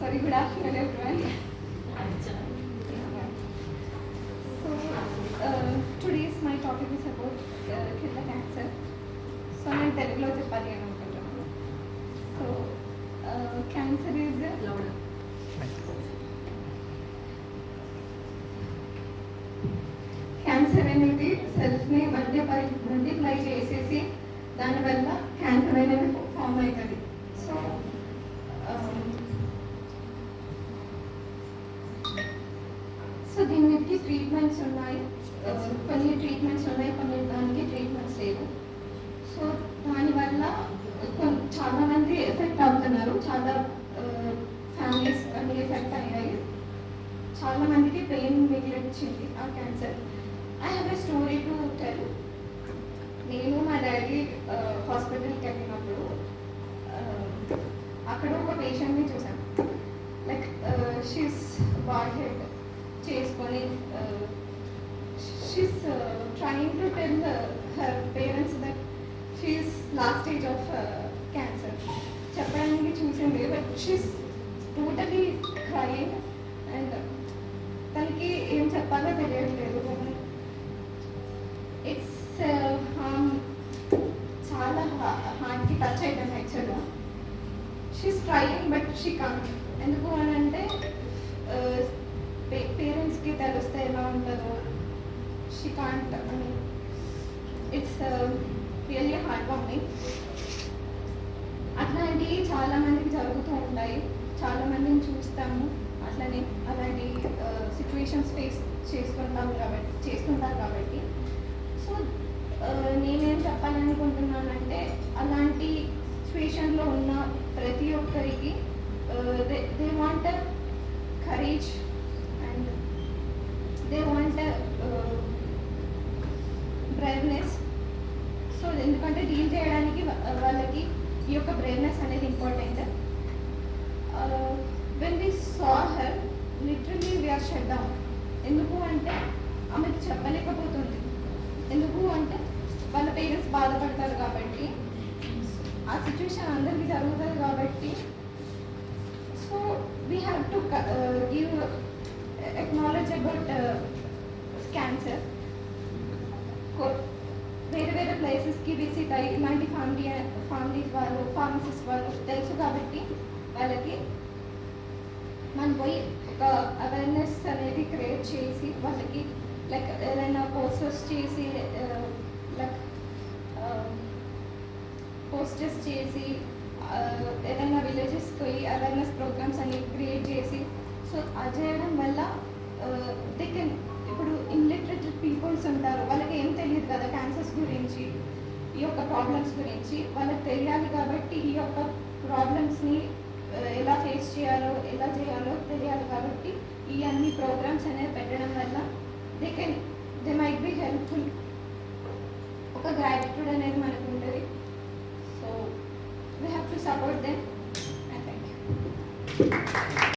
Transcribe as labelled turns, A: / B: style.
A: Sorry, good afternoon everyone. So today's my topic is about kidney cancer. So నేను తెలుగులో చెప్పాలి అని అనుకుంటున్నాను. సో క్యాన్సర్ ఈజ్ క్యాన్సర్ అనేది సెల్స్ని మల్టిప్లై చేసేసి దానివల్ల క్యాన్సర్ అనేది ఫామ్ అవుతుంది. సో దీనికి ట్రీట్మెంట్స్ ఉన్నాయి, కొన్ని ట్రీట్మెంట్స్ ఉన్నాయి, కొన్ని దానికి ట్రీట్మెంట్స్ లేవు. సో దానివల్ల చాలామంది ఎఫెక్ట్ అవుతున్నారు, చాలా ఫ్యామిలీస్ అన్ని ఎఫెక్ట్ అయ్యాయి, చాలామందికి పెయిన్ మిగిలిచ్చింది ఆ cancer. I have a story to tell. నేను మా డాడీ హాస్పిటల్కి వెళ్ళినప్పుడు అక్కడ ఒక పేషెంట్ని చూసాను. లైక్ షీస్ బాడ్ హెడ్ చేసుకొని she's trying to tell her parents that she's last stage of cancer చెప్పడానికి చూసింది. But she's totally crying and తనకి ఏం చెప్పాలో తెలియట్లేదు. ఇట్స్ చాలా హార్ట్కి టచ్ అయిపోయింది యాక్చువల్గా. She's trying but she can't. ఎందుకు అని అంటే పేరెంట్స్కి తెలిస్తే ఎలా ఉంటుందో. She can't. It's really heart warming. అట్లాంటివి చాలామందికి జరుగుతూ ఉంటాయి, చాలామందిని చూస్తాము అట్లనే. అలాంటి సిచ్యువేషన్స్ ఫేస్ చేస్తుంటారు కాబట్టి సో నేనేం చెప్పాలనుకుంటున్నానంటే అలాంటి సిచ్యువేషన్లో ఉన్న ప్రతి ఒక్కరికి they want courage and they want braveness. So ఎందుకంటే డీల్ చేయడానికి వాళ్ళకి ఈ యొక్క బ్రేవ్నెస్ అనేది important. When we saw her literally we are shut down. ఎందుకు అంటే ఆమెకు చెప్పలేకపోతుంది. ఎందుకు అంటే వాళ్ళ పేరెంట్స్ బాధపడతారు కాబట్టి, ఆ సిచ్యువేషన్ అందరికీ జరుగుతుంది కాబట్టి. So we have to give acknowledge about cancer. వేరే వేరే ప్లేసెస్కి విజిట్ అయ్యి ఇలాంటి ఫ్యామిలీస్ వాళ్ళు, ఫార్మసిస్ట్ వాళ్ళు తెలుసు కాబట్టి వాళ్ళకి మనం పోయి ఒక అవేర్నెస్ అనేది క్రియేట్ చేసి వాళ్ళకి లైక్ ఏదైనా పోస్టర్స్ చేసి లైక్ పోస్టర్స్ చేసి ఏదైనా విలేజెస్ పోయి అవేర్నెస్ ప్రోగ్రామ్స్ అన్ని క్రియేట్ చేసి సో అది చేయడం వల్ల దే కెన్. ఇప్పుడు ఇన్లిటరేట్ పీపుల్స్ ఉంటారు, వాళ్ళకి ఏం తెలియదు కదా క్యాన్సర్స్ గురించి, ఈ యొక్క ప్రాబ్లమ్స్ గురించి వాళ్ళకి తెలియాలి కాబట్టి ఈ యొక్క ప్రాబ్లమ్స్ని ఎలా ఫేస్ చేయాలో ఎలా చేయాలో తెలియాలి కాబట్టి ఈ అన్ని ప్రోగ్రామ్స్ అనేవి పెట్టడం వల్ల దే మైట్ బి హెల్ప్ఫుల్. ఒక గ్రాటిట్యూడ్ అనేది మనకు ఉంటుంది. So we have to support them. Thank you.